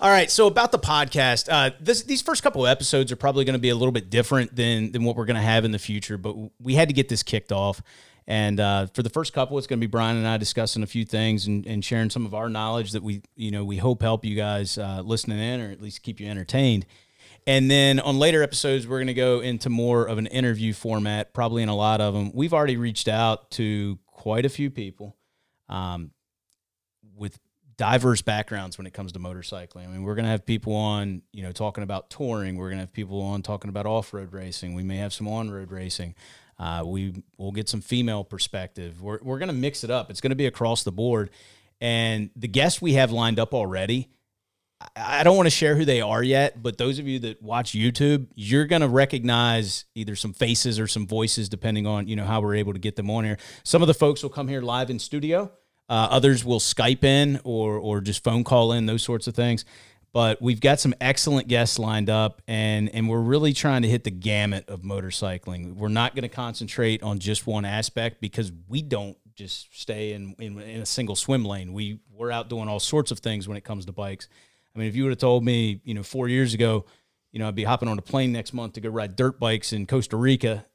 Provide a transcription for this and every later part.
All right, so about the podcast, these first couple of episodes are probably going to be a little bit different than what we're going to have in the future, but we had to get this kicked off. And for the first couple, it's going to be Brian and I discussing a few things and sharing some of our knowledge that we hope help you guys listening in, or at least keep you entertained. And then on later episodes, we're going to go into more of an interview format, probably in a lot of them. We've already reached out to quite a few people with diverse backgrounds when it comes to motorcycling. I mean, we're going to have people on, talking about touring. We're going to have people on talking about off-road racing. We may have some on-road racing. We'll get some female perspective. We're going to mix it up. It's going to be across the board. And the guests we have lined up already, I don't want to share who they are yet, but those of you that watch YouTube, you're going to recognize either some faces or some voices, depending on, how we're able to get them on here. Some of the folks will come here live in studio. Others will Skype in or just phone call in, those sorts of things. But we've got some excellent guests lined up, and we're really trying to hit the gamut of motorcycling. We're not going to concentrate on just one aspect, because we don't just stay in a single swim lane. We're out doing all sorts of things when it comes to bikes. I mean, if you would have told me, 4 years ago, I'd be hopping on a plane next month to go ride dirt bikes in Costa Rica,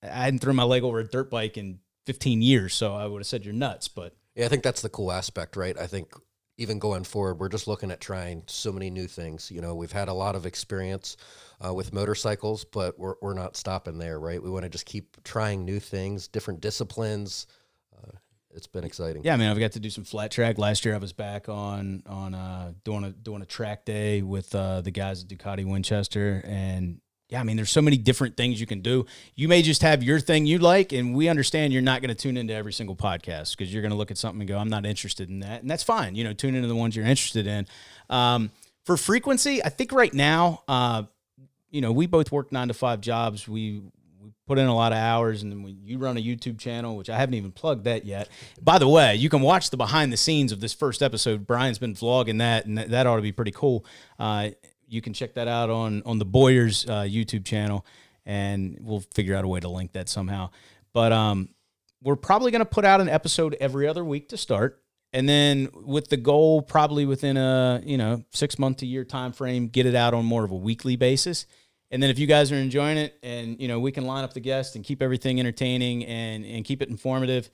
I hadn't thrown my leg over a dirt bike in 15 years, so I would have said you're nuts. But yeah, I think that's the cool aspect, right? I think even going forward, we're just looking at trying so many new things. We've had a lot of experience with motorcycles, but we're not stopping there, right? We want to just keep trying new things, different disciplines. It's been exciting. Yeah, I mean, I've got to do some flat track. Last year I was back on doing a track day with the guys at Ducati Winchester, and yeah, I mean, there's so many different things you can do. You may just have your thing you like, and we understand you're not going to tune into every single podcast, because you're going to look at something and go, I'm not interested in that. And that's fine. Tune into the ones you're interested in. For frequency, I think right now, we both work 9-to-5 jobs. We put in a lot of hours, and then you run a YouTube channel, which I haven't even plugged that yet. By the way, you can watch the behind the scenes of this first episode. Brian's been vlogging that, and that ought to be pretty cool. You can check that out on the Boyers YouTube channel, and we'll figure out a way to link that somehow. But we're probably going to put out an episode every other week to start, and then with the goal, probably within a 6 month to year time frame, get it out on more of a weekly basis. And then if you guys are enjoying it, and we can line up the guests and keep everything entertaining and keep it informative,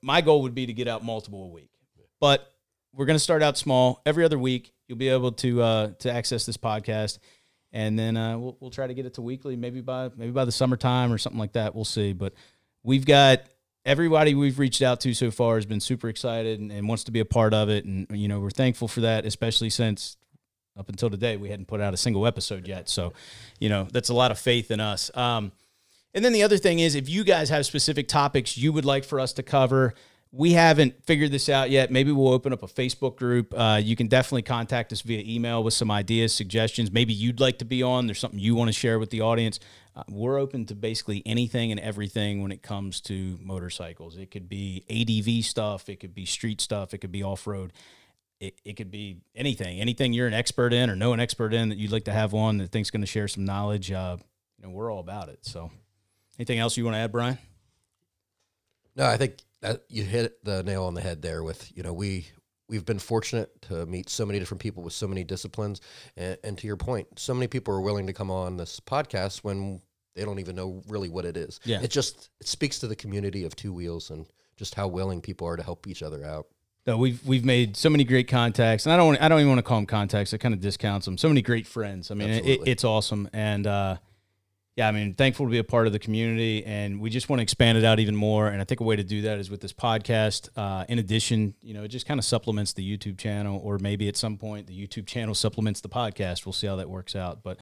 my goal would be to get out multiple a week. But we're going to start out small. Every other week, you'll be able to access this podcast, and then we'll try to get it to weekly, maybe by the summertime or something like that. We'll see. But we've got everybody we've reached out to so far has been super excited and wants to be a part of it, and we're thankful for that, especially since up until today we hadn't put out a single episode yet. So that's a lot of faith in us. And then the other thing is, if you guys have specific topics you would like for us to cover, we haven't figured this out yet. Maybe we'll open up a Facebook group. You can definitely contact us via email with some ideas, suggestions. Maybe you'd like to be on. There's something you want to share with the audience. We're open to basically anything and everything when it comes to motorcycles. It could be ADV stuff. It could be street stuff. It could be off-road. It could be anything you're an expert in or know an expert in that you'd like to have on that think's going to share some knowledge. We're all about it. So anything else you want to add, Brian? No, I think that you hit the nail on the head there with, we've been fortunate to meet so many different people with so many disciplines. And to your point, so many people are willing to come on this podcast when they don't even know really what it is. Yeah. It speaks to the community of two wheels and just how willing people are to help each other out. No, we've made so many great contacts, and I don't even want to call them contacts. I kind of discounts them. So many great friends. I mean, it's awesome. And yeah, I mean, thankful to be a part of the community, and we just want to expand it out even more. And I think a way to do that is with this podcast. In addition, it just kind of supplements the YouTube channel, or maybe at some point the YouTube channel supplements the podcast. We'll see how that works out. But